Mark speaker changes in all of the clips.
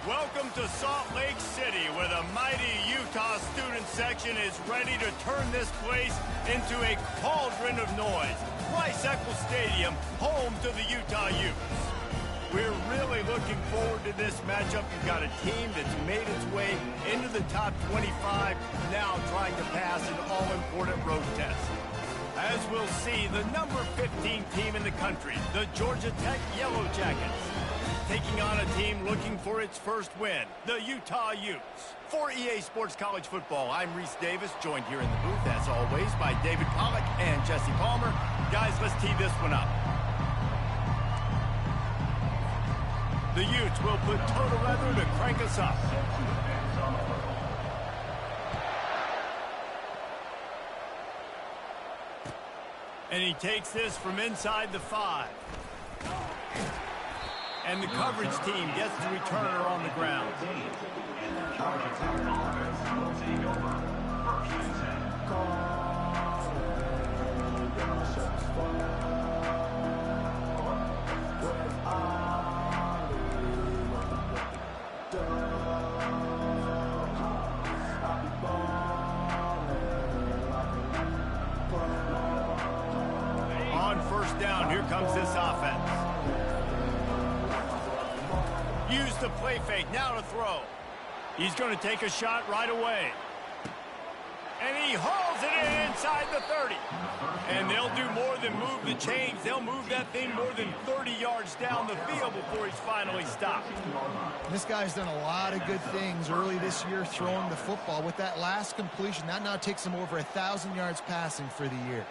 Speaker 1: Welcome to Salt Lake City, where the mighty Utah student section is ready to turn this place into a cauldron of noise. Rice-Eccles Stadium, home to the Utah Utes. We're really looking forward to this matchup. You've got a team that's made its way into the top 25, now trying to pass an all-important road test. As we'll see, the number 15 team in the country, the Georgia Tech Yellow Jackets, taking on a team looking for its first win, the Utah Utes. For EA Sports College Football, I'm Reese Davis, joined here in the booth, as always, by David Pollack and Jesse Palmer. Guys, let's tee this one up. The Utes will put total weather to crank us up. And he takes this from inside the 5. And the coverage team gets to return her on the ground. On first down, here comes this offense. Use the play fake, now to throw. He's going to take a shot right away. And he hauls it in inside the 30. And they'll do more than move the chains. They'll move that thing more than 30 yards down the field before he's finally stopped.
Speaker 2: This guy's done a lot of good things early this year throwing the football. With that last completion, that now takes him over 1,000 yards passing for the year.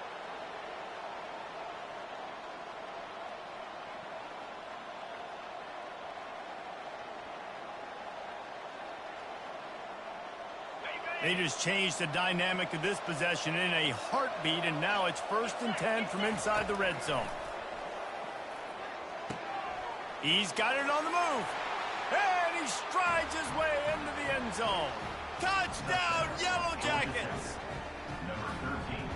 Speaker 1: They just changed the dynamic of this possession in a heartbeat, and now it's 1st and 10 from inside the red zone. He's got it on the move. And he strides his way into the end zone. Touchdown, Yellow Jackets!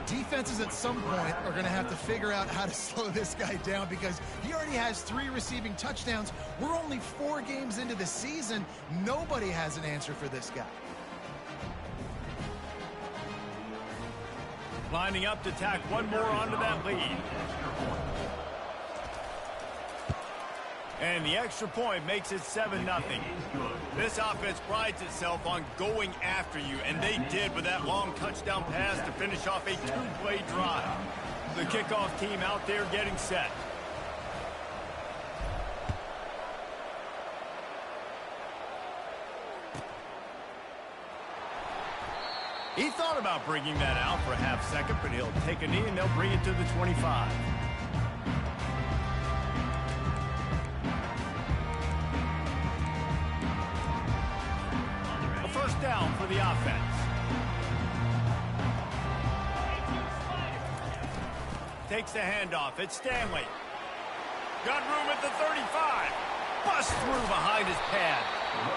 Speaker 2: Defenses at some point are going to have to figure out how to slow this guy down because he already has 3 receiving touchdowns. We're only 4 games into the season. Nobody has an answer for this guy.
Speaker 1: Lining up to tack one more onto that lead. And the extra point makes it 7-0. This offense prides itself on going after you, and they did with that long touchdown pass to finish off a 2-play drive. The kickoff team out there getting set. He thought about bringing that out for a half second, but he'll take a knee and they'll bring it to the 25. A first down for the offense. Takes the handoff. It's Stanley. Got room at the 35. Busts through behind his pad.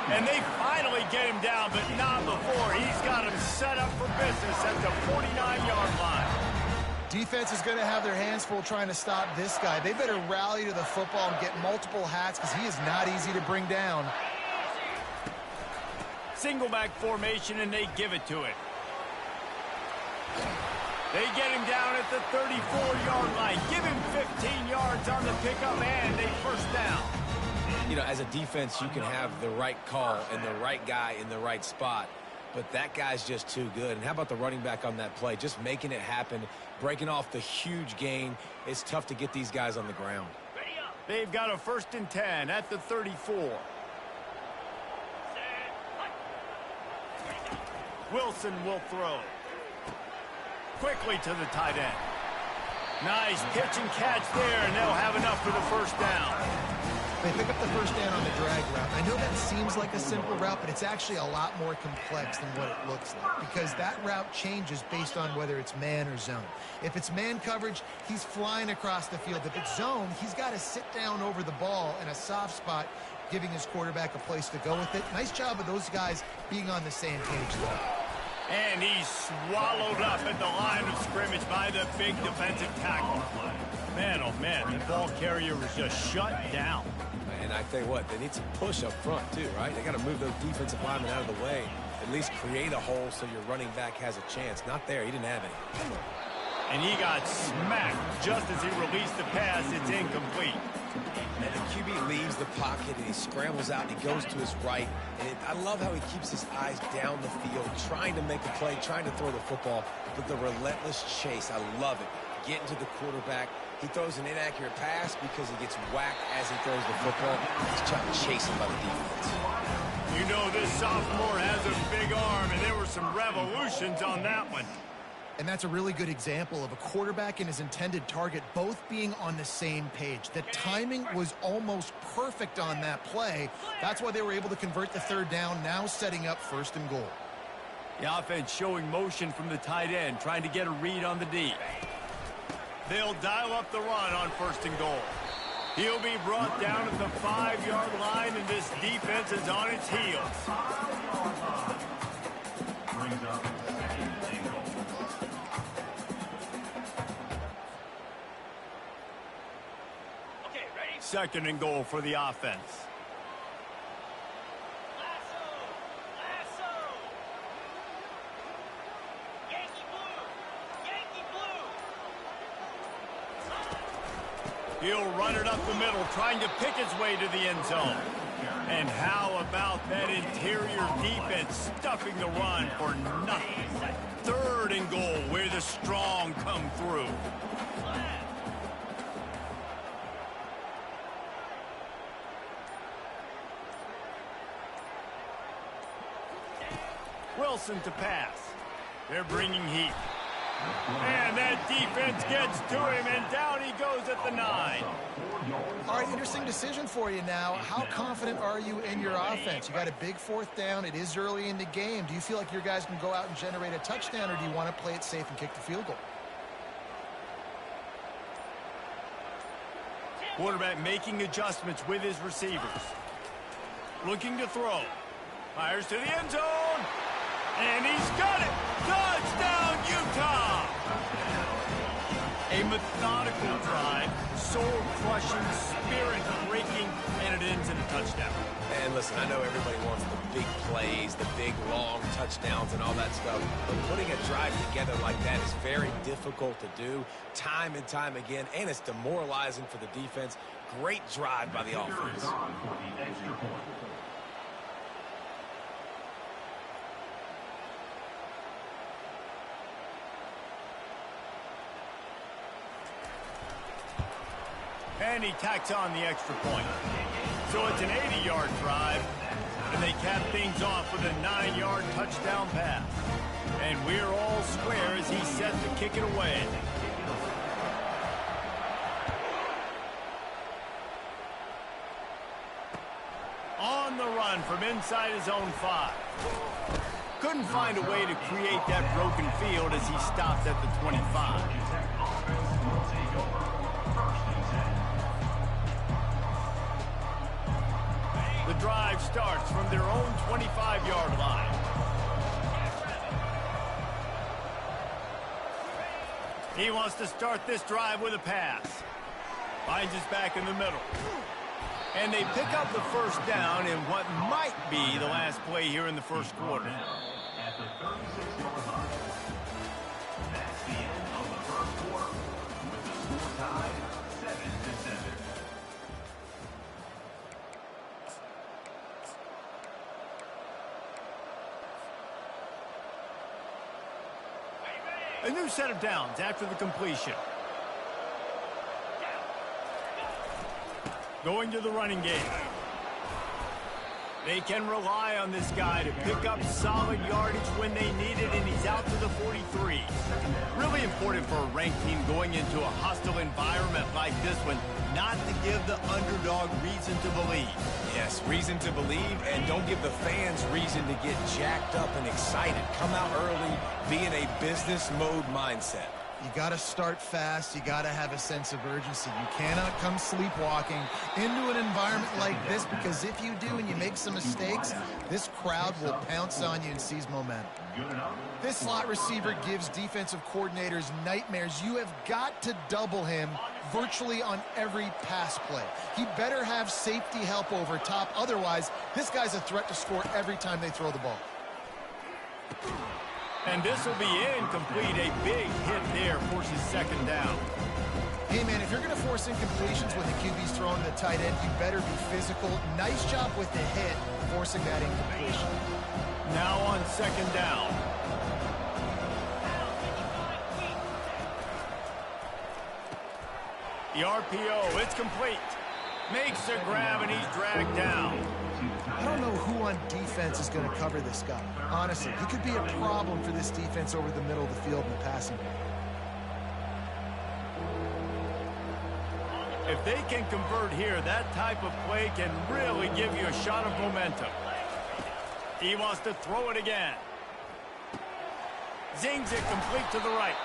Speaker 1: And they finally get him down, but not before. He's got him set up for business at the 49-yard line.
Speaker 2: Defense is going to have their hands full trying to stop this guy. They better rally to the football and get multiple hats because he is not easy to bring down.
Speaker 1: Single back formation, and they give it to it. They get him down at the 34-yard line. Give him 15 yards on the pickup and a first down.
Speaker 3: You know, as a defense, you can have the right call and the right guy in the right spot, but that guy's just too good. And how about the running back on that play? Just making it happen, breaking off the huge gain. It's tough to get these guys on the ground.
Speaker 1: They've got a 1st and 10 at the 34. Wilson will throw. Quickly to the tight end. Nice pitch and catch there, and they'll have enough for the first down.
Speaker 2: They pick up the first down on the drag route. I know that seems like a simple route, but it's actually a lot more complex than what it looks like because that route changes based on whether it's man or zone. If it's man coverage, he's flying across the field. If it's zone, he's got to sit down over the ball in a soft spot, giving his quarterback a place to go with it. Nice job of those guys being on the same page, though.
Speaker 1: And he's swallowed up at the line of scrimmage by the big defensive tackle. Man, oh man, the ball carrier was just shut down.
Speaker 3: And I tell you what, they need some push up front too, right? They got to move those defensive linemen out of the way, at least create a hole so your running back has a chance. Not there. He didn't have any.
Speaker 1: And he got smacked just as he released the pass. It's incomplete.
Speaker 3: And the QB leaves the pocket and he scrambles out and he goes to his right. And I love how he keeps his eyes down the field, trying to make a play, trying to throw the football. But the relentless chase, I love it. Getting to the quarterback. He throws an inaccurate pass because he gets whacked as he throws the football. He's trying to chase him by the defense.
Speaker 1: You know this sophomore has a big arm, and there were some revolutions on that one.
Speaker 2: And that's a really good example of a quarterback and his intended target both being on the same page. The timing was almost perfect on that play. That's why they were able to convert the third down, now setting up 1st and goal.
Speaker 1: The offense showing motion from the tight end, trying to get a read on the D. They'll dial up the run on 1st and goal. He'll be brought down at the 5-yard line, and this defense is on its heels. Second and goal for the offense. He'll run it up the middle, trying to pick his way to the end zone. And how about that interior defense stuffing the run for nothing? 3rd and goal, where the strong come through. Wilson to pass. They're bringing heat. And that defense gets to him, and down he goes at the 9.
Speaker 2: All right, interesting decision for you now. How confident are you in your offense? You got a big 4th down. It is early in the game. Do you feel like your guys can go out and generate a touchdown, or do you want to play it safe and kick the field goal?
Speaker 1: Quarterback making adjustments with his receivers. Looking to throw. Fires to the end zone. And he's got it! Touchdown, Utah! A methodical drive, soul-crushing, spirit-breaking, and it ends in a touchdown.
Speaker 3: And listen, I know everybody wants the big plays, the big, long touchdowns and all that stuff, but putting a drive together like that is very difficult to do time and time again, and it's demoralizing for the defense. Great drive by the offense.
Speaker 1: And he tacks on the extra point. So it's an 80-yard drive, and they cap things off with a 9-yard touchdown pass. And we're all square as he's set to kick it away. On the run from inside his own 5. Couldn't find a way to create that broken field as he stopped at the 25. The drive starts from their own 25-yard line. He wants to start this drive with a pass. Finds his back in the middle. And they pick up the 1st down in what might be the last play here in the 1st quarter.
Speaker 4: At the 36-yard line. That's the end of the 1st quarter. With the score tied 7-7.
Speaker 1: A new set of downs after the completion. Going to the running game. They can rely on this guy to pick up solid yardage when they need it, and he's out to the 43. Really important for a ranked team going into a hostile environment like this one, not to give the underdog reason to believe.
Speaker 3: Yes, reason to believe, and don't give the fans reason to get jacked up and excited. Come out early, be in a business mode mindset.
Speaker 2: You got to start fast. You got to have a sense of urgency. You cannot come sleepwalking into an environment like this, because if you do and you make some mistakes, this crowd will pounce on you and seize momentum. This slot receiver gives defensive coordinators nightmares. You have got to double him virtually on every pass play. He better have safety help over top. Otherwise, this guy's a threat to score every time they throw the ball.
Speaker 1: And this will be incomplete. A big hit there forces second down.
Speaker 2: Hey, man, if you're going to force incompletions when the QB's throwing to the tight end, you better be physical. Nice job with the hit, forcing that incompletion.
Speaker 1: Now on second down. The RPO, it's complete. Makes a grab, and he's dragged down.
Speaker 2: I don't know who on defense is going to cover this guy. Honestly, he could be a problem for this defense over the middle of the field in the passing game.
Speaker 1: If they can convert here, that type of play can really give you a shot of momentum. He wants to throw it again. Zings it complete to the right.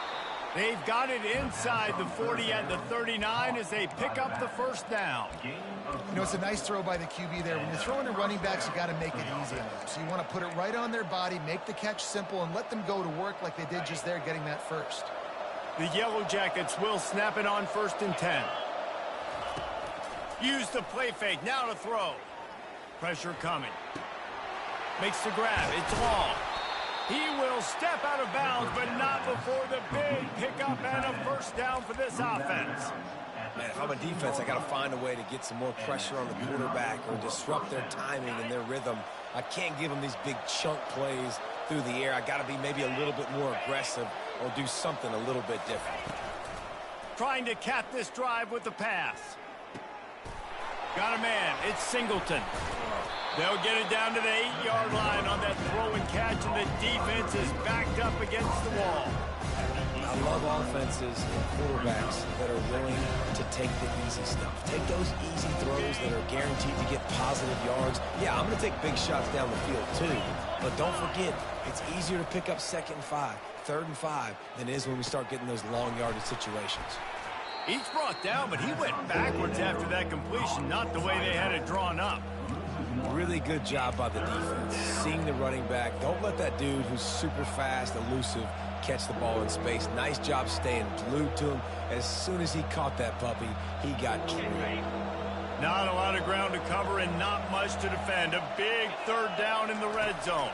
Speaker 1: They've got it inside the 40 at the 39 as they pick up the first down.
Speaker 2: You know, it's a nice throw by the QB there. When you're throwing to running backs, you got to make it easy on them. So you want to put it right on their body, make the catch simple, and let them go to work like they did just there, getting that first.
Speaker 1: The Yellow Jackets will snap it on 1st and 10. Use the play fake, now to throw. Pressure coming. Makes the grab, it's long. He will step out of bounds, but not before the big pickup and a first down for this offense.
Speaker 3: Man, if I'm a defense, I got to find a way to get some more pressure on the quarterback or disrupt their timing and their rhythm. I can't give them these big chunk plays through the air. I got to be maybe a little bit more aggressive or do something a little bit different.
Speaker 1: Trying to cap this drive with the pass. Got a man, it's Singleton. They'll get it down to the 8-yard line on that throw and catch, and the defense is backed up against the wall.
Speaker 3: I love offenses and quarterbacks that are willing to take the easy stuff. Take those easy throws that are guaranteed to get positive yards. Yeah, I'm going to take big shots down the field too, but don't forget, it's easier to pick up 2nd and 5, 3rd and 5 than it is when we start getting those long yardage situations.
Speaker 1: He's brought down, but he went backwards after that completion, not the way they had it drawn up.
Speaker 3: Really good job by the defense. Seeing the running back. Don't let that dude who's super fast, elusive, catch the ball in space. Nice job staying glued to him. As soon as he caught that puppy, he got killed.
Speaker 1: Not a lot of ground to cover and not much to defend. A big 3rd down in the red zone.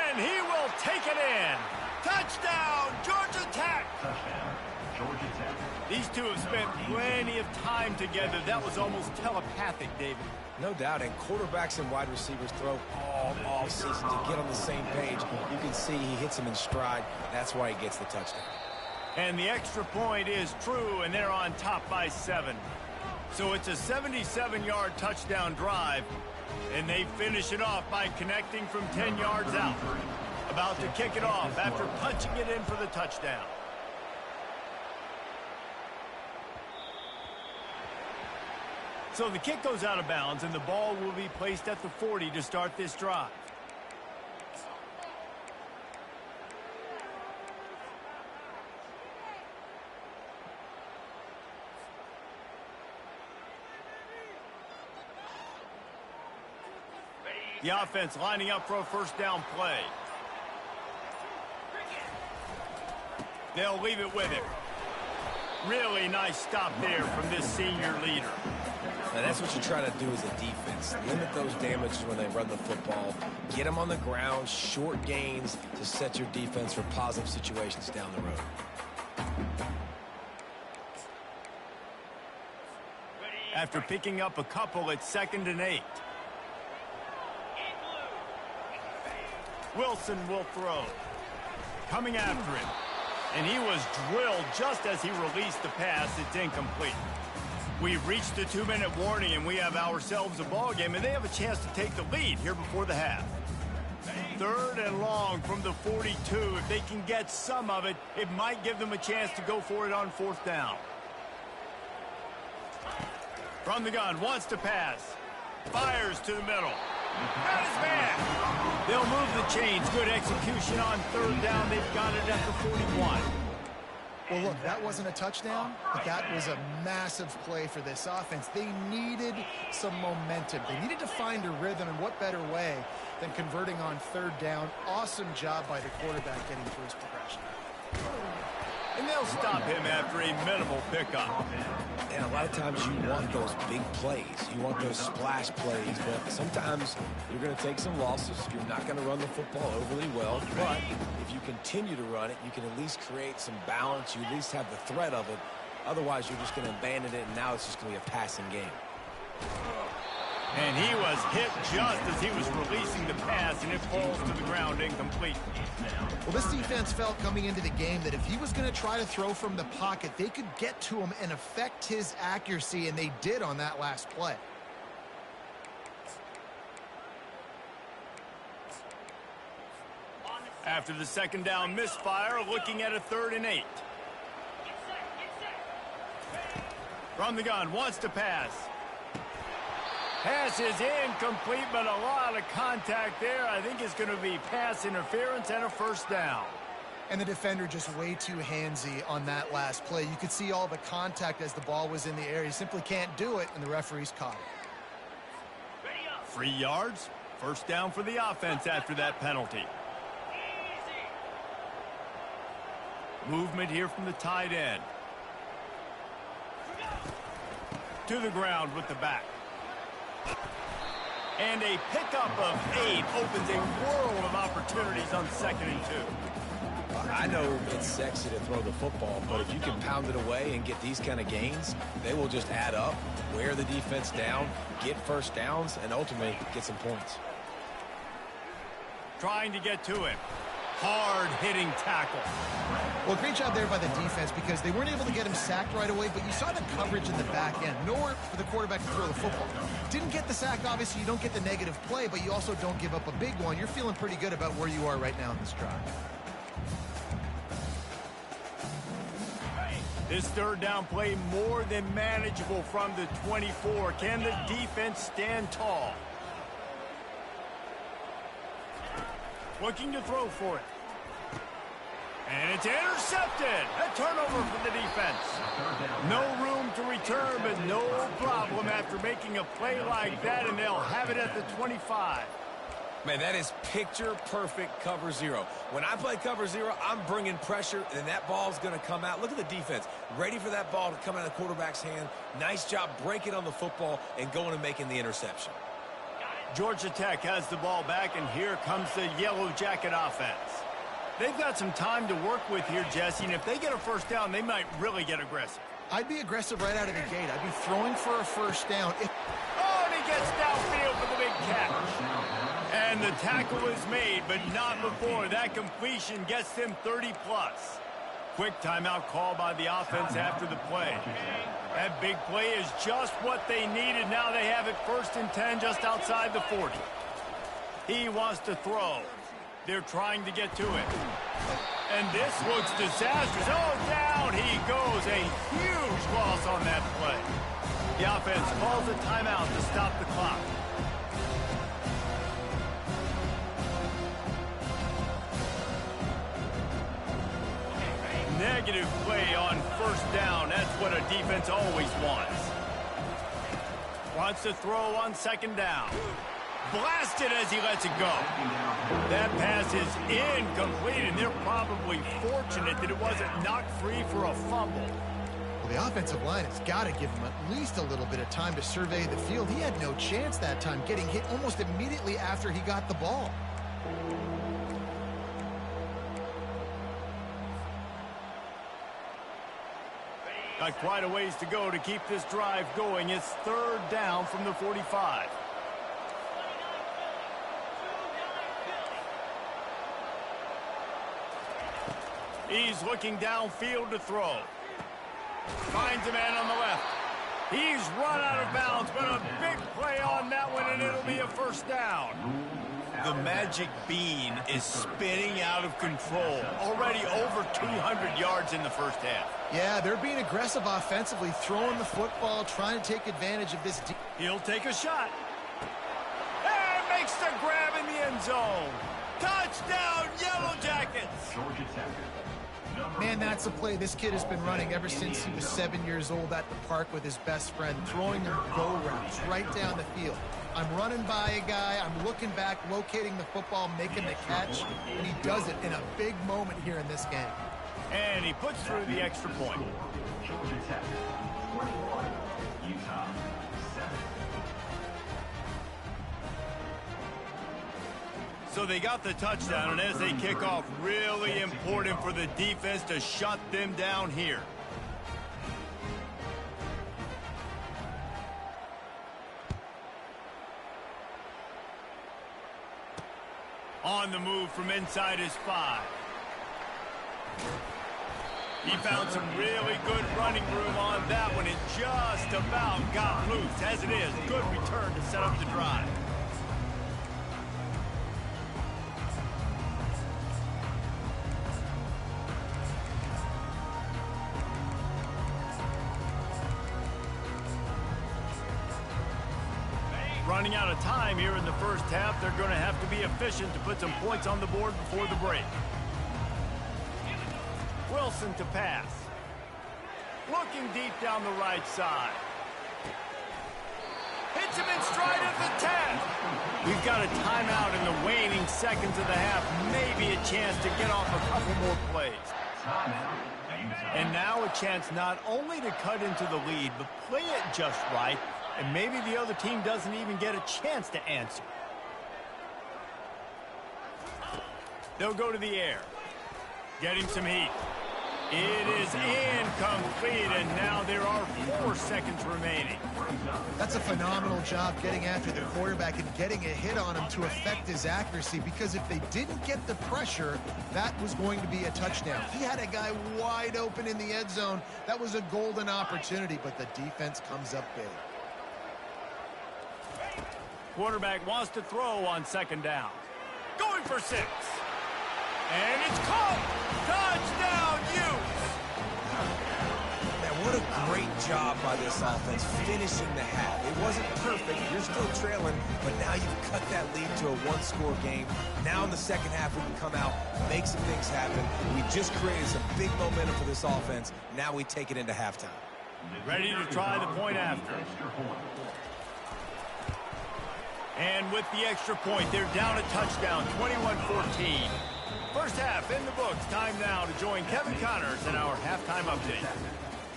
Speaker 1: And he will take it in. Touchdown, Georgia Tech.
Speaker 4: Touchdown, Georgia Tech.
Speaker 1: These two have spent plenty of time together. That was almost telepathic, David.
Speaker 3: No doubt, and quarterbacks and wide receivers throw all offseason to get on the same page. You can see he hits them in stride. That's why he gets the touchdown.
Speaker 1: And the extra point is true, and they're on top by 7. So it's a 77-yard touchdown drive, and they finish it off by connecting from 10 yards out. About to kick it off after punching it in for the touchdown. So the kick goes out of bounds, and the ball will be placed at the 40 to start this drive. The offense lining up for a first down play. They'll leave it with him. Really nice stop there from this senior leader.
Speaker 3: Now that's what you try to do as a defense. Limit those damages when they run the football. Get them on the ground, short gains to set your defense for positive situations down the road.
Speaker 1: After picking up a couple, it's 2nd and 8. Wilson will throw. Coming after him. And he was drilled just as he released the pass. It's incomplete. We've reached the 2-minute warning, and we have ourselves a ball game, and they have a chance to take the lead here before the half. 3rd and long from the 42. If they can get some of it, it might give them a chance to go for it on 4th down. From the gun, wants to pass. Fires to the middle. Got his man. They'll move the chains. Good execution on 3rd down. They've got it at the 41.
Speaker 2: Well, look, that wasn't a touchdown, but that was a massive play for this offense. They needed some momentum. They needed to find a rhythm, and what better way than converting on 3rd down. Awesome job by the quarterback getting through his progression.
Speaker 1: and they'll stop him after a minimal pickup.
Speaker 3: And a lot of times you want those big plays. You want those splash plays, but sometimes you're going to take some losses. You're not going to run the football overly well, but if you continue to run it, you can at least create some balance. You at least have the threat of it. Otherwise, you're just going to abandon it, and now it's just going to be a passing game.
Speaker 1: And he was hit just as he was releasing the pass, and it falls to the ground incomplete.
Speaker 2: Well, this defense felt coming into the game that if he was going to try to throw from the pocket, they could get to him and affect his accuracy, and they did on that last play.
Speaker 1: After the second down misfire, looking at a 3rd and 8. From the gun, wants to pass. Pass is incomplete, but a lot of contact there. I think it's going to be pass interference and a 1st down.
Speaker 2: And the defender just way too handsy on that last play. You could see all the contact as the ball was in the air. He simply can't do it, and the referee's caught it.
Speaker 1: 3 yards, 1st down for the offense after that penalty. Movement here from the tight end. To the ground with the back. And a pickup of 8 opens a world of opportunities on 2nd and 2.
Speaker 3: I know it's sexy to throw the football, but if you can pound it away and get these kind of gains, they will just add up, wear the defense down, get 1st downs, and ultimately get some points.
Speaker 1: Trying to get to him. Hard-hitting tackle.
Speaker 2: Well, great job there by the defense because they weren't able to get him sacked right away, but you saw the coverage in the back end. Nowhere for the quarterback to throw the football. Didn't get the sack, obviously. You don't get the negative play, but you also don't give up a big one. You're feeling pretty good about where you are right now in this drive.
Speaker 1: This 3rd down play more than manageable from the 24. Can the defense stand tall? Looking to throw for it. And it's intercepted. A turnover for the defense. No room to return, but no problem after making a play like that, and they'll have it at the 25.
Speaker 3: Man, that is picture-perfect cover 0. When I play cover 0, I'm bringing pressure, and that ball's going to come out. Look at the defense. Ready for that ball to come out of the quarterback's hand. Nice job breaking on the football and going and making the interception.
Speaker 1: Georgia Tech has the ball back, and here comes the Yellow Jacket offense. They've got some time to work with here, Jesse, and if they get a 1st down, they might really get aggressive.
Speaker 2: I'd be aggressive right out of the gate. I'd be throwing for a 1st down.
Speaker 1: Oh, and he gets downfield for the big catch. And the tackle is made, but not before. That completion gets them 30-plus. Quick timeout call by the offense after the play. That big play is just what they needed. Now they have it 1st and 10 just outside the 40. He wants to throw. They're trying to get to it. And this looks disastrous. Oh, down he goes. A huge loss on that play. The offense calls a timeout to stop the clock. Negative play on 1st down. That's what a defense always wants. Wants to throw on 2nd down. Blasted as he lets it go. That pass is incomplete, and they're probably fortunate that it wasn't knocked free for a fumble.
Speaker 2: Well, the offensive line has got to give him at least a little bit of time to survey the field. He had no chance that time, getting hit almost immediately after he got the ball.
Speaker 1: Got quite a ways to go to keep this drive going. It's 3rd down from the 45. He's looking downfield to throw. Finds a man on the left. He's run out of bounds, but a big play on that one, and it'll be a 1st down. The magic bean is spinning out of control. Already over 200 yards in the 1st half.
Speaker 2: Yeah, they're being aggressive offensively, throwing the football, trying to take advantage of this.
Speaker 1: He'll take a shot. And makes the grab in the end zone. Touchdown, Yellow Jackets.
Speaker 4: Georgia Tech.
Speaker 2: Man, that's a play this kid has been running ever since he was 7 years old at the park with his best friend, throwing them go routes right down the field. I'm running by a guy, I'm looking back, locating the football, making the catch, and he does it in a big moment here in this game.
Speaker 1: And he puts through the extra point.
Speaker 4: Georgia Tech, 21, Utah, 7.
Speaker 1: So they got the touchdown, and as they kick off, really important for the defense to shut them down here. On the move from inside his 5. He found some really good running room on that one and just about got loose. As it is, good return to set up the drive. Running out of time here in the first half, they're going to have to be efficient to put some points on the board before the break. Wilson to pass. Looking deep down the right side. Hits him in stride at the 10. We've got a timeout in the waning seconds of the half. Maybe a chance to get off a couple more plays. And now a chance not only to cut into the lead, but play it just right. And maybe the other team doesn't even get a chance to answer. They'll go to the air. Getting some heat. It is incomplete, and now there are 4 seconds remaining.
Speaker 2: That's a phenomenal job getting after the quarterback and getting a hit on him to affect his accuracy, because if they didn't get the pressure, that was going to be a touchdown. He had a guy wide open in the end zone. That was a golden opportunity, but the defense comes up big.
Speaker 1: Quarterback wants to throw on second down. Going for 6. And it's caught. Touchdown, Utes.
Speaker 3: Man, what a great job by this offense finishing the half. It wasn't perfect. You're still trailing, but now you've cut that lead to a 1-score game. Now in the second half, we can come out, make some things happen. We just created some big momentum for this offense. Now we take it into halftime.
Speaker 1: Ready to try the point after. And with the extra point, they're down a touchdown, 21-14. First half in the books. Time now to join Kevin Connors in our halftime update.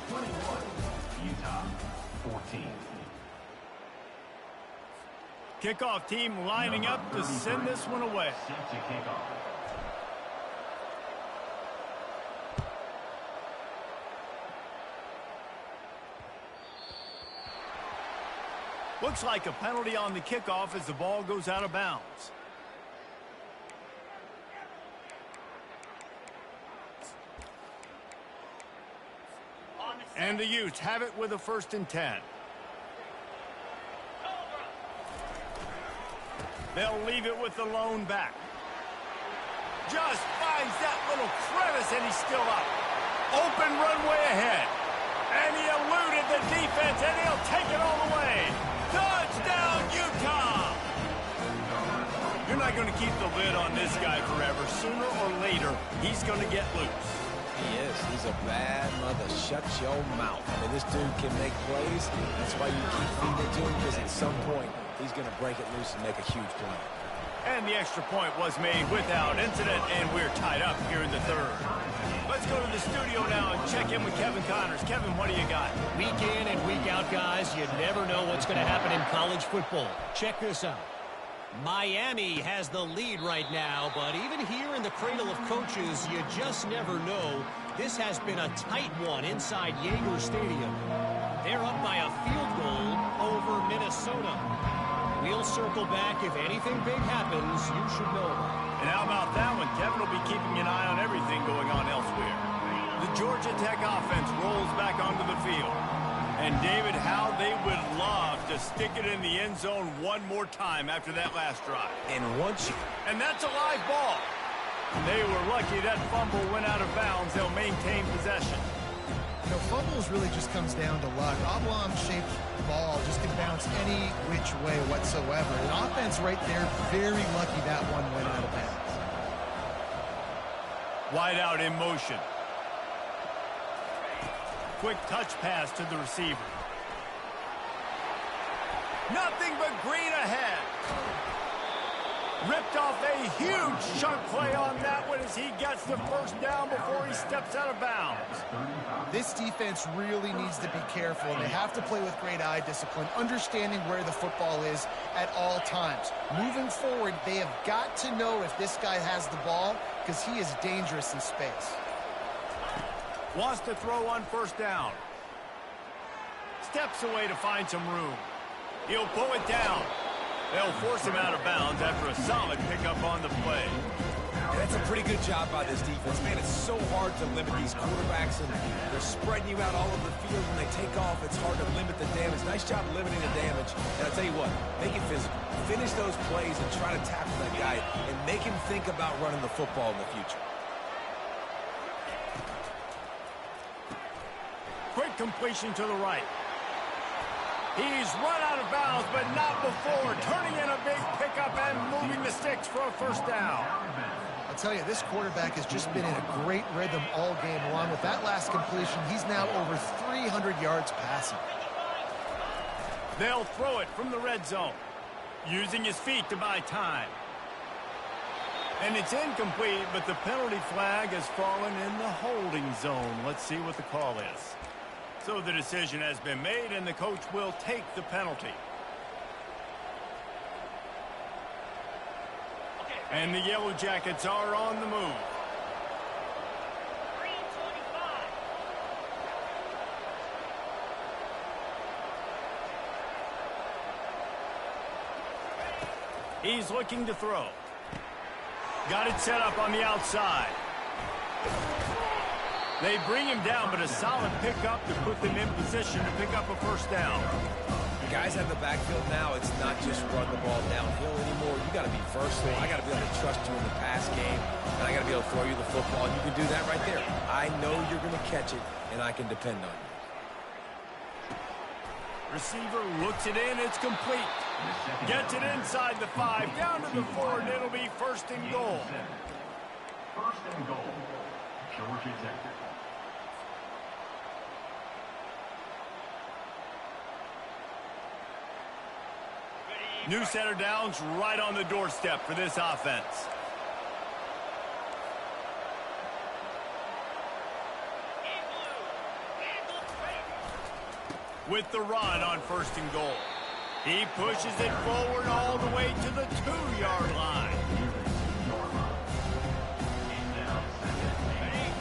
Speaker 4: 21, Utah, 14.
Speaker 1: Kickoff team lining up to send this one away.
Speaker 4: Set to kick off.
Speaker 1: Looks like a penalty on the kickoff as the ball goes out of bounds. And the Utes have it with a 1st and 10. They'll leave it with the lone back. Just finds that little crevice, and he's still up. Open runway ahead. And he eluded the defense, and he'll take it all the way. Touchdown, Utah! You're not going to keep the lid on this guy forever. Sooner or later, he's going to get loose.
Speaker 3: He is. He's a bad mother. Shut your mouth. I mean, this dude can make plays. That's why you keep feeding it to him, because at some point, he's going to break it loose and make a huge play.
Speaker 1: And the extra point was made without incident, and we're tied up here in the third. Let's go to the studio now and check in with Kevin Connors. Kevin, what do you got?
Speaker 5: Week in and week out, guys, you never know what's going to happen in college football. Check this out. Miami has the lead right now, but even here in the cradle of coaches, you just never know. This has been a tight one inside Yager Stadium. They're up by a field goal over Minnesota. We'll circle back. If anything big happens, you should know about it.
Speaker 1: And how about that one? Kevin will be keeping an eye on everything going on elsewhere. The Georgia Tech offense rolls back onto the field. And, David, how they would love to stick it in the end zone one more time after that last drive.
Speaker 3: And once you...
Speaker 1: And that's a live ball. They were lucky that fumble went out of bounds. They'll maintain possession.
Speaker 2: You know, fumbles really just comes down to luck. Oblong-shaped ball just can bounce any which way whatsoever. An offense right there, very lucky that one went out of bounds.
Speaker 1: Wide out in motion. Quick touch pass to the receiver. Nothing but green ahead. Ripped off a huge chunk play on that one as he gets the first down before he steps out of bounds.
Speaker 2: This defense really needs to be careful, and they have to play with great eye discipline, understanding where the football is at all times. Moving forward, they have got to know if this guy has the ball because he is dangerous in space.
Speaker 1: Wants to throw on first down. Steps away to find some room. He'll pull it down. They'll force him out of bounds after a solid pickup on the play.
Speaker 3: And that's a pretty good job by this defense. Man, it's so hard to limit these quarterbacks, and they're spreading you out all over the field. When they take off, it's hard to limit the damage. Nice job limiting the damage. And I'll tell you what, make it physical. Finish those plays and try to tackle that guy and make him think about running the football in the future.
Speaker 1: Quick completion to the right. He's run out of bounds, but not before. Turning in a big pickup and moving the sticks for a first down.
Speaker 2: I'll tell you, this quarterback has just been in a great rhythm all game long. With that last completion, he's now over 300 yards passing.
Speaker 1: They'll throw it from the red zone, using his feet to buy time. And it's incomplete, but the penalty flag has fallen in the holding zone. Let's see what the call is. So the decision has been made, and the coach will take the penalty. And the Yellow Jackets are on the move. He's looking to throw. Got it set up on the outside. They bring him down, but a solid pickup to put them in position to pick up a first down.
Speaker 3: The guys have the backfield now. It's not just run the ball downhill anymore. You got to be versatile. I got to be able to trust you in the pass game, and I got to be able to throw you the football. And you can do that right there. I know you're going to catch it, and I can depend on you.
Speaker 1: Receiver looks it in. It's complete. Gets it inside the 5, down to the 4, and it'll be first and goal.
Speaker 4: First and goal. Georgia Tech.
Speaker 1: New center downs right on the doorstep for this offense. With the run on first and goal. He pushes it forward all the way to the 2-yard line.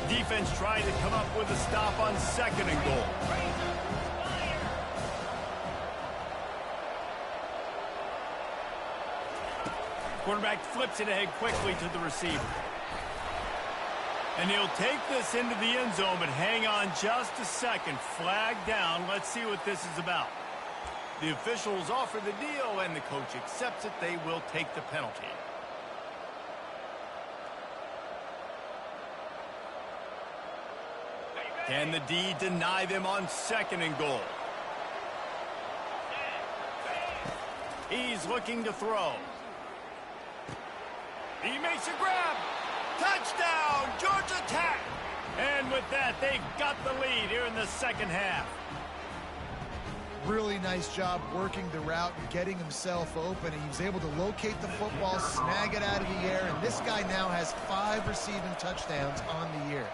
Speaker 1: Defense trying to come up with a stop on second and goal. Quarterback flips it ahead quickly to the receiver. And he'll take this into the end zone, but hang on just a second. Flag down. Let's see what this is about. The officials offer the deal, and the coach accepts it. They will take the penalty. Can the D deny them on second and goal? He's looking to throw. He makes a grab. Touchdown, Georgia Tech. And with that, they've got the lead here in the second half.
Speaker 2: Really nice job working the route and getting himself open. He was able to locate the football, snag it out of the air, and this guy now has 5 receiving touchdowns on the year.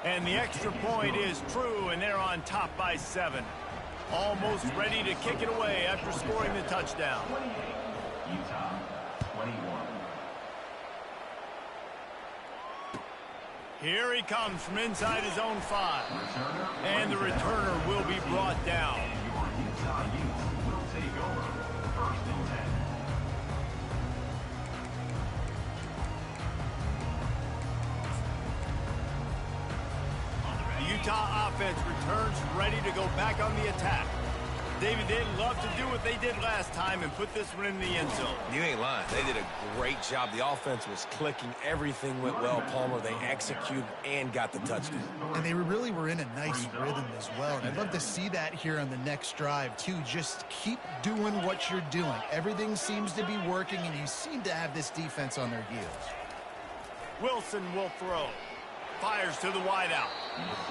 Speaker 1: And the extra point is true, and they're on top by 7. Almost ready to kick it away after scoring the touchdown.
Speaker 4: 28, Utah, 21.
Speaker 1: Here he comes from inside his own 5. And the returner will be brought down.
Speaker 4: Your Utah Utes will take over first and 10.
Speaker 1: The Utah offense returns ready to go back on the attack. David, they'd love to do what they did last time and put this one in the end zone.
Speaker 3: You ain't lying. They did a great job. The offense was clicking. Everything went well, Palmer. They executed and got the touchdown.
Speaker 2: And they really were in a nice rhythm as well. And I'd love to see that here on the next drive, too. Just keep doing what you're doing. Everything seems to be working, and you seem to have this defense on their heels.
Speaker 1: Wilson will throw. Fires to the wideout.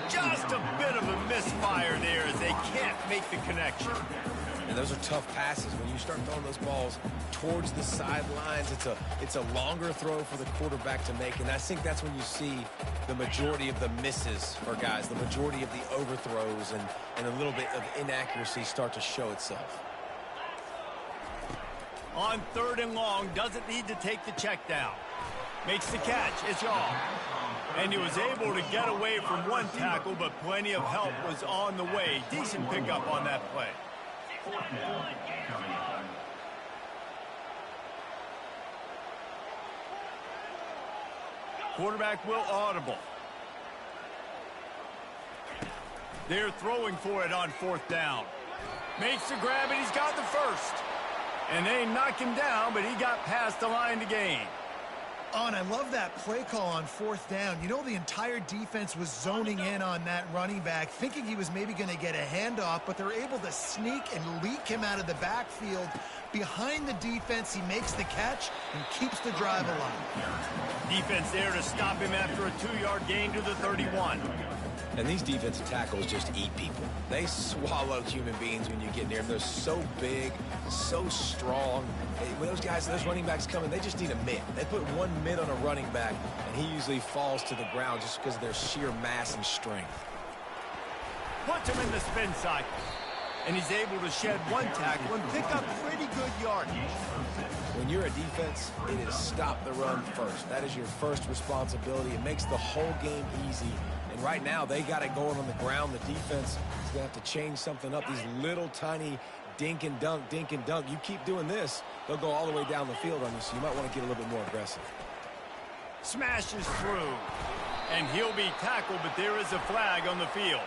Speaker 1: Just a bit of a misfire there as they can't make the connection.
Speaker 3: And those are tough passes. When you start throwing those balls towards the sidelines, it's a longer throw for the quarterback to make. And I think that's when you see the majority of the misses for guys, the majority of the overthrows and a little bit of inaccuracy start to show itself.
Speaker 1: On 3rd and long, doesn't need to take the check down. Makes the catch, it's off. And he was able to get away from one tackle, but plenty of help was on the way. Decent pickup on that play. Quarterback will audible. They're throwing for it on 4th down. Makes the grab, and he's got the first. And they knock him down, but he got past the line to gain.
Speaker 2: Oh, and I love that play call on 4th down. You know, the entire defense was zoning in on that running back, thinking he was maybe going to get a handoff, but they're able to sneak and leak him out of the backfield. Behind the defense, he makes the catch and keeps the drive alive.
Speaker 1: Defense there to stop him after a 2-yard gain to the 31.
Speaker 3: And these defensive tackles just eat people. They swallow human beings when you get near them. They're so big, so strong. When those guys, those running backs come in, they just need a mid. They put one mid on a running back, and he usually falls to the ground just because of their sheer mass and strength.
Speaker 1: Puts him in the spin cycle. And he's able to shed one tackle and pick up pretty good yardage.
Speaker 3: When you're a defense, it is stop the run first. That is your first responsibility. It makes the whole game easy. And right now, they got it going on the ground. The defense is going to have to change something up. These little tiny dink and dunk, dink and dunk. You keep doing this, they'll go all the way down the field on you, so you might want to get a little bit more aggressive.
Speaker 1: Smashes through. And he'll be tackled, but there is a flag on the field.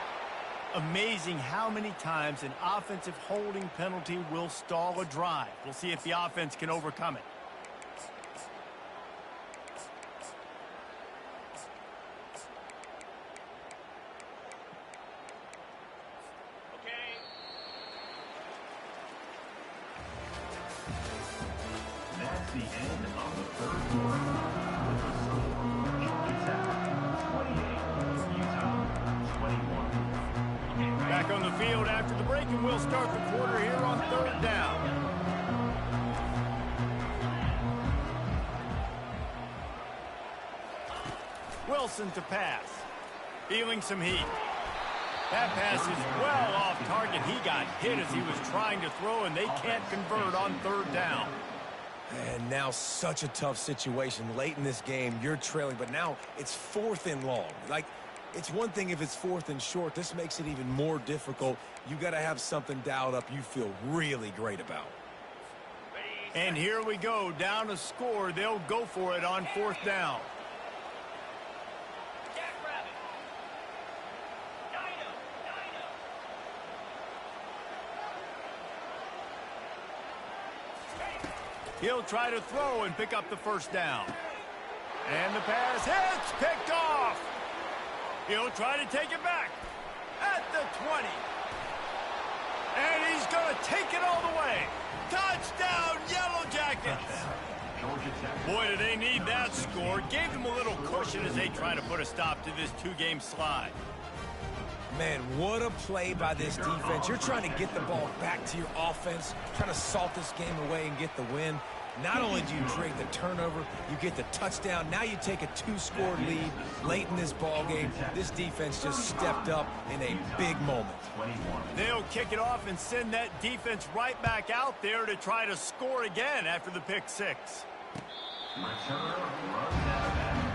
Speaker 1: Amazing how many times an offensive holding penalty will stall a drive. We'll see if the offense can overcome it.
Speaker 4: That's the end of the 3rd quarter. With the score, Georgia Tech 28, Utah 21.
Speaker 1: Back on the field after the break, and we'll start the quarter here on 3rd down. Wilson to pass. Feeling some heat. That pass is well off target. He got hit as he was trying to throw, and they can't convert on 3rd down.
Speaker 3: And now such a tough situation. Late in this game, you're trailing, but now it's 4th and long. Like, it's one thing if it's 4th and short. This makes it even more difficult. You got to have something dialed up you feel really great about.
Speaker 1: And here we go, down a score. They'll go for it on 4th down. He'll try to throw and pick up the 1st down. And the pass hits, picked off. He'll try to take it back at the 20. And he's going to take it all the way. Touchdown, Yellow Jackets. Boy, do they need that score. Gave them a little cushion as they try to put a stop to this 2-game slide.
Speaker 3: Man, what a play by this defense. You're trying to get the ball back to your offense, trying to salt this game away and get the win. Not only do you create the turnover, you get the touchdown. Now you take a 2-score lead late in this ball game. This defense just stepped up in a big moment.
Speaker 1: They'll kick it off and send that defense right back out there to try to score again after the pick 6.
Speaker 4: Returner runs out of bounds.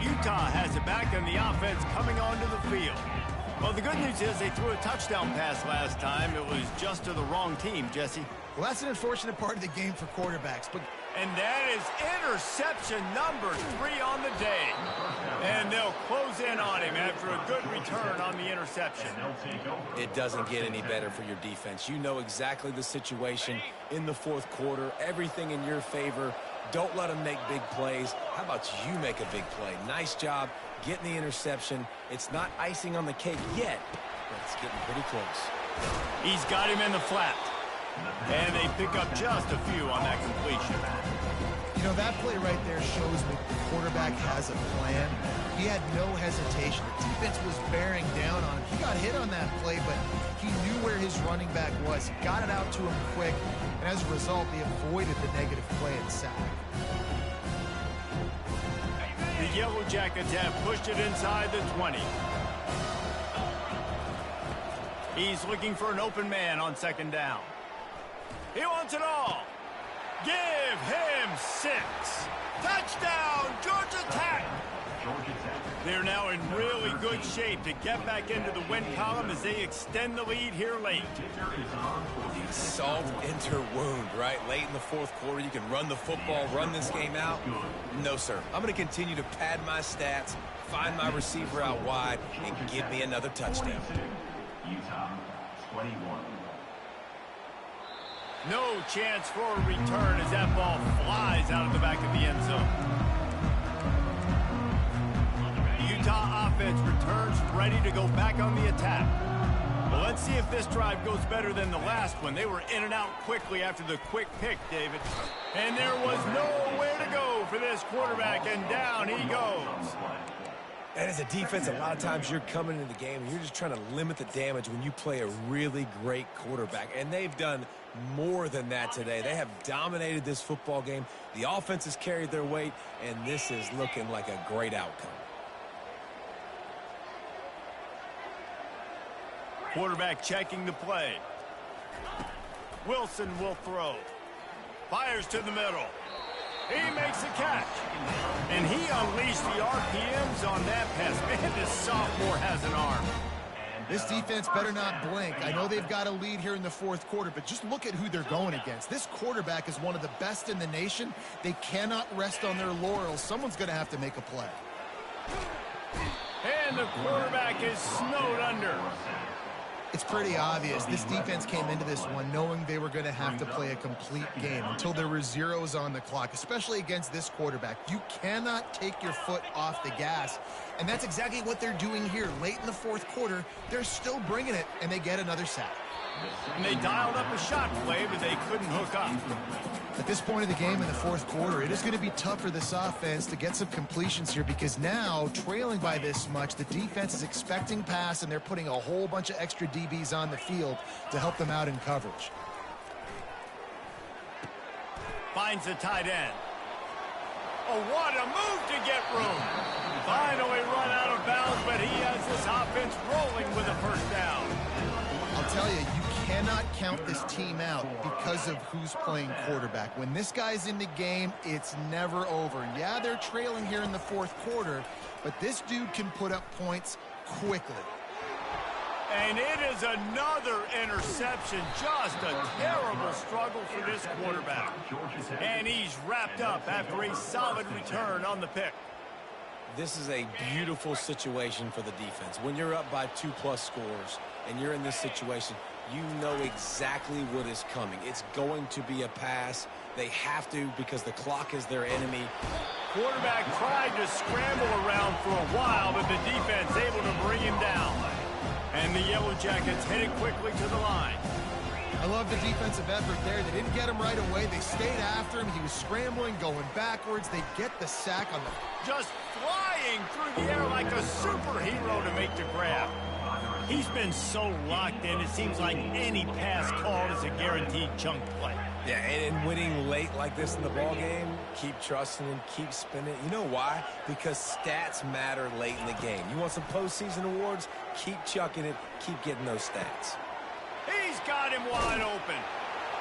Speaker 1: Utah has it back on the offense coming onto the field. Well, the good news is they threw a touchdown pass last time. It was just to the wrong team, Jesse.
Speaker 2: Well, that's an unfortunate part of the game for quarterbacks. But
Speaker 1: And that is interception number 3 on the day. And they'll close in on him after a good return on the interception.
Speaker 3: It doesn't get any better for your defense. You know exactly the situation in the 4th quarter. Everything in your favor. Don't let them make big plays. How about you make a big play? Nice job getting the interception. It's not icing on the cake yet, but it's getting pretty close.
Speaker 1: He's got him in the flat. And they pick up just a few on that completion.
Speaker 2: You know, that play right there shows me the quarterback has a plan. He had no hesitation. The defense was bearing down on him. He got hit on that play, but he knew where his running back was. He got it out to him quick, and as a result, they avoided the negative play and sack.
Speaker 1: The Yellow Jackets have pushed it inside the 20. He's looking for an open man on second down. He wants it all. Give him 6. Touchdown, Georgia Tech. They're now in really good shape to get back into the win column as they extend the lead here late.
Speaker 3: Salt enter wound, right? Late in the fourth quarter, you can run the football, run this game out. No, sir. I'm going to continue to pad my stats, find my receiver out wide, and give me another touchdown.
Speaker 4: Utah, 21.
Speaker 1: No chance for a return as that ball flies out of the back of the end zone. The Utah offense returns ready to go back on the attack. Well, let's see if this drive goes better than the last one. They were in and out quickly after the quick pick, David. And there was nowhere to go for this quarterback, and down he goes.
Speaker 3: And as a defense, a lot of times you're coming into the game and you're just trying to limit the damage when you play a really great quarterback. And they've done more than that today. They have dominated this football game. The offense has carried their weight, and this is looking like a great outcome.
Speaker 1: Quarterback checking the play. Wilson will throw. Fires to the middle. He makes the catch. And he unleashed the RPMs on that pass. Man, this sophomore has an arm.
Speaker 2: This defense better not blink. I know they've got a lead here in the fourth quarter, but just look at who they're going against. This quarterback is one of the best in the nation. They cannot rest on their laurels. Someone's going to have to make a play.
Speaker 1: And the quarterback is snowed under.
Speaker 2: It's pretty obvious. This defense came into this one knowing they were going to have to play a complete game until there were zeros on the clock, especially against this quarterback. You cannot take your foot off the gas, and that's exactly what they're doing here. Late in the fourth quarter, they're still bringing it, and they get another sack.
Speaker 1: And they dialed up a shot play, but they couldn't hook up.
Speaker 2: At this point of the game in the fourth quarter, it is going to be tough for this offense to get some completions here because now, trailing by this much, the defense is expecting pass, and they're putting a whole bunch of extra DBs on the field to help them out in coverage.
Speaker 1: Finds the tight end. Oh, what a move to get room. Finally run out of bounds, but he has this offense rolling with a first down.
Speaker 2: I'll tell you, you cannot count this team out because of who's playing quarterback. When this guy's in the game, it's never over. Yeah, they're trailing here in the fourth quarter, but this dude can put up points quickly.
Speaker 1: And it is another interception. Just a terrible struggle for this quarterback. And he's wrapped up after a solid return on the pick.
Speaker 3: This is a beautiful situation for the defense. When you're up by 2+ scores and you're in this situation, you know exactly what is coming. It's going to be a pass. They have to because the clock is their enemy.
Speaker 1: Quarterback tried to scramble around for a while, but the defense able to bring him down. And the Yellow Jackets headed quickly to the line.
Speaker 2: I love the defensive effort there. They didn't get him right away. They stayed after him. He was scrambling, going backwards. They get the sack on the...
Speaker 1: Just flying through the air like a superhero to make the grab. He's been so locked in, it seems like any pass called is a guaranteed chunk play.
Speaker 3: Yeah, and winning late like this in the ball game, keep trusting and keep spinning. You know why? Because stats matter late in the game. You want some postseason awards? Keep chucking it. Keep getting those stats.
Speaker 1: He's got him wide open.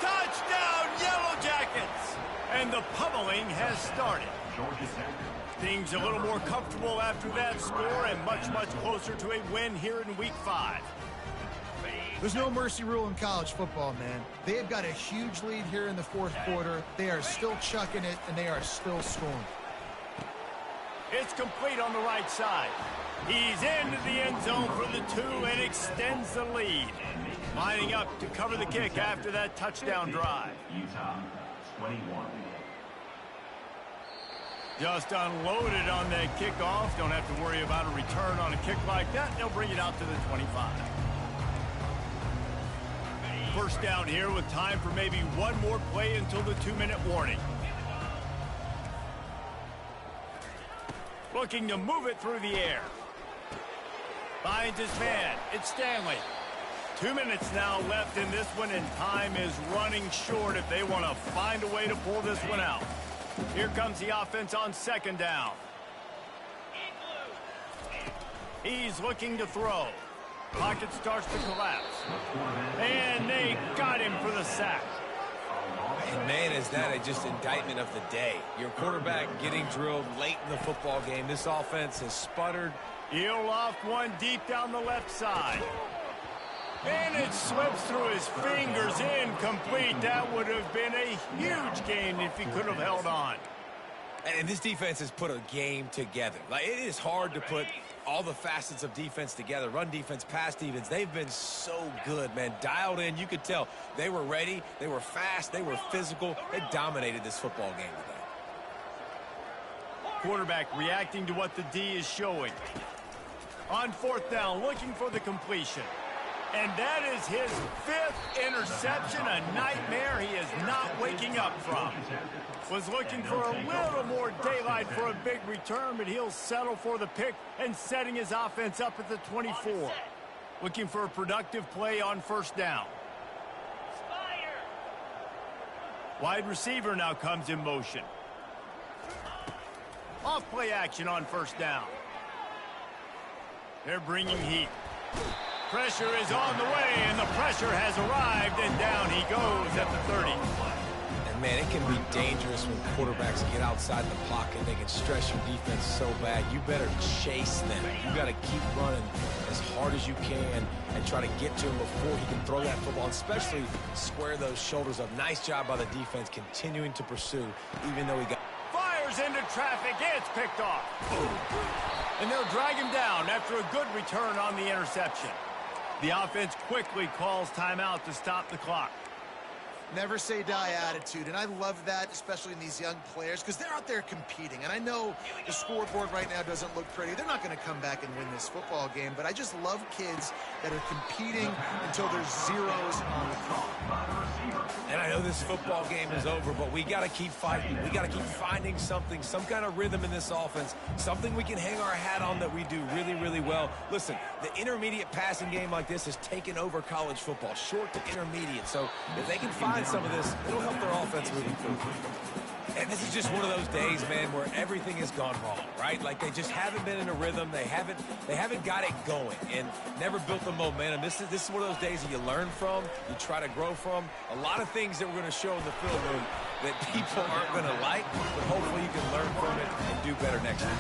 Speaker 1: Touchdown, Yellow Jackets! And the pummeling has started. Things a little more comfortable after that score and much, much closer to a win here in Week 5.
Speaker 2: There's no mercy rule in college football, man. They have got a huge lead here in the fourth quarter. They are still chucking it, and they are still scoring.
Speaker 1: It's complete on the right side. He's into the end zone for the 2 and extends the lead. Lining up to cover the kick after that touchdown drive.
Speaker 4: Utah, 21.
Speaker 1: Just unloaded on that kickoff. Don't have to worry about a return on a kick like that. They'll bring it out to the 25. first down here with time for maybe one more play until the 2-minute warning. Looking to move it through the air. Finds his man. It's Stanley. 2 minutes now left in this one, and time is running short if they want to find a way to pull this one out. Here comes the offense on second down. He's looking to throw. Pocket starts to collapse. And they got him for the sack.
Speaker 3: And man, is that just indictment of the day. Your quarterback getting drilled late in the football game. This offense has sputtered.
Speaker 1: He'll loft one deep down the left side. And it slips through his fingers, incomplete. That would have been a huge gain if he could have held on.
Speaker 3: And this defense has put a game together. Like, it is hard to put all the facets of defense together. Run defense, pass defense. They've been so good, man. Dialed in. You could tell they were ready. They were fast. They were physical. They dominated this football game today.
Speaker 1: Quarterback reacting to what the D is showing. On fourth down, looking for the completion. And that is his 5th interception, a nightmare he is not waking up from. Was looking for a little more daylight for a big return, but he'll settle for the pick and setting his offense up at the 24. Looking for a productive play on first down. Wide receiver now comes in motion. Off play action on first down. They're bringing heat. Pressure is on the way, and the pressure has arrived, and down he goes at the 30.
Speaker 3: And, man, it can be dangerous when quarterbacks get outside the pocket. They can stress your defense so bad. You better chase them. You got to keep running as hard as you can and try to get to him before he can throw that football, especially square those shoulders up. Nice job by the defense continuing to pursue, even though he got...
Speaker 1: Fires into traffic. It's picked off. And they'll drag him down after a good return on the interception. The offense quickly calls timeout to stop the clock.
Speaker 2: Never say die attitude, and I love that, especially in these young players, because they're out there competing. And I know the scoreboard right now doesn't look pretty. They're not going to come back and win this football game, but I just love kids that are competing until there's zeros on the clock.
Speaker 3: And I know this football game is over, but we got to keep fighting. We got to keep finding something, some kind of rhythm in this offense, something we can hang our hat on that we do really, really well. Listen, the intermediate passing game like this has taken over college football, short to intermediate. So if they can find some of this, it'll help their offense moving forward. And this is just one of those days, man, where everything has gone wrong, right? Like they just haven't been in a rhythm. They haven't got it going and never built the momentum. This is one of those days that you learn from, you try to grow from. A lot of things that we're going to show in the film room that people aren't going to like, but hopefully you can learn from it and do better next time.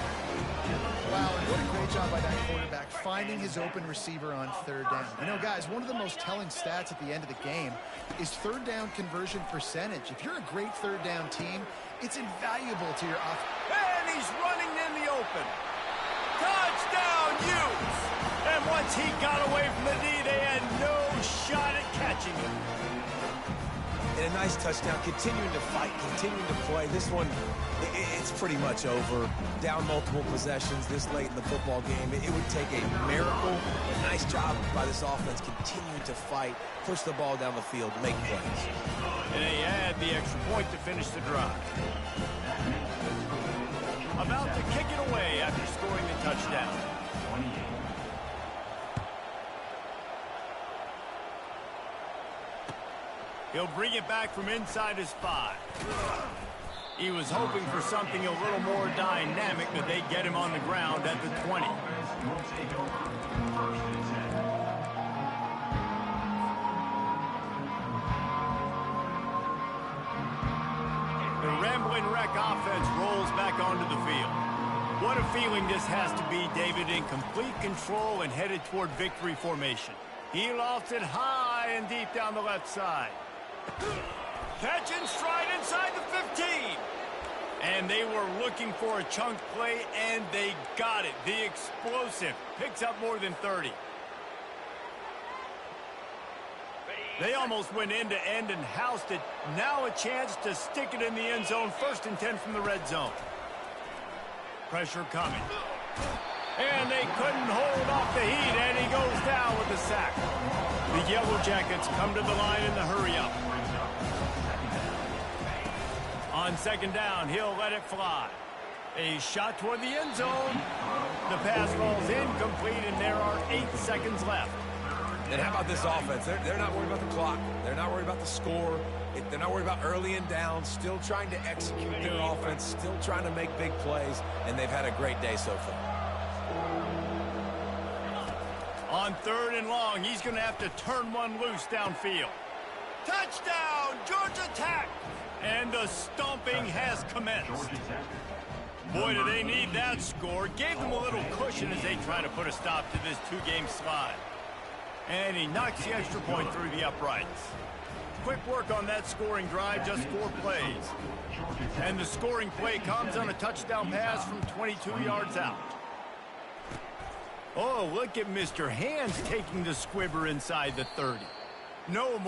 Speaker 2: Wow, and what a great job by that quarterback, finding his open receiver on third down. You know, guys, one of the most telling stats at the end of the game is third down conversion percentage. If you're a great third down team, it's invaluable to your offense.
Speaker 1: And he's running in the open. Touchdown, Utes! And once he got away from the D, they had no shot at catching him.
Speaker 3: And a nice touchdown, continuing to fight, continuing to play. This one, it's pretty much over. Down multiple possessions this late in the football game. It would take a miracle. A nice job by this offense continuing to fight, push the ball down the field, make plays.
Speaker 1: And they add the extra point to finish the drive. About to kick it away after scoring the touchdown. He'll bring it back from inside his 5. He was hoping for something a little more dynamic, but they get him on the ground at the 20. The rambling wreck offense rolls back onto the field. What a feeling this has to be, David, in complete control and headed toward victory formation. He lofts it high and deep down the left side. Catch and stride inside the 15. And they were looking for a chunk play, and they got it. The explosive picks up more than 30. They almost went end to end and housed it. Now a chance to stick it in the end zone. 1st and 10 from the red zone. Pressure coming. And they couldn't hold off the heat, and he goes down with the sack. The Yellow Jackets come to the line in the hurry-up. On second down, he'll let it fly. A shot toward the end zone. The pass falls incomplete, and there are 8 seconds left.
Speaker 3: And how about this offense? They're not worried about the clock. They're not worried about the score. They're not worried about early and down. Still trying to execute their offense. Still trying to make big plays. And they've had a great day so far.
Speaker 1: On third and long, he's going to have to turn one loose downfield. Touchdown, Georgia Tech! And the stomping has commenced. Boy, do they need that score. Gave them a little cushion as they try to put a stop to this 2-game slide. And he knocks the extra point through the uprights. Quick work on that scoring drive, just 4 plays. And the scoring play comes on a touchdown pass from 22 yards out. Oh, look at Mr. Hands taking the squibber inside the 30. No more.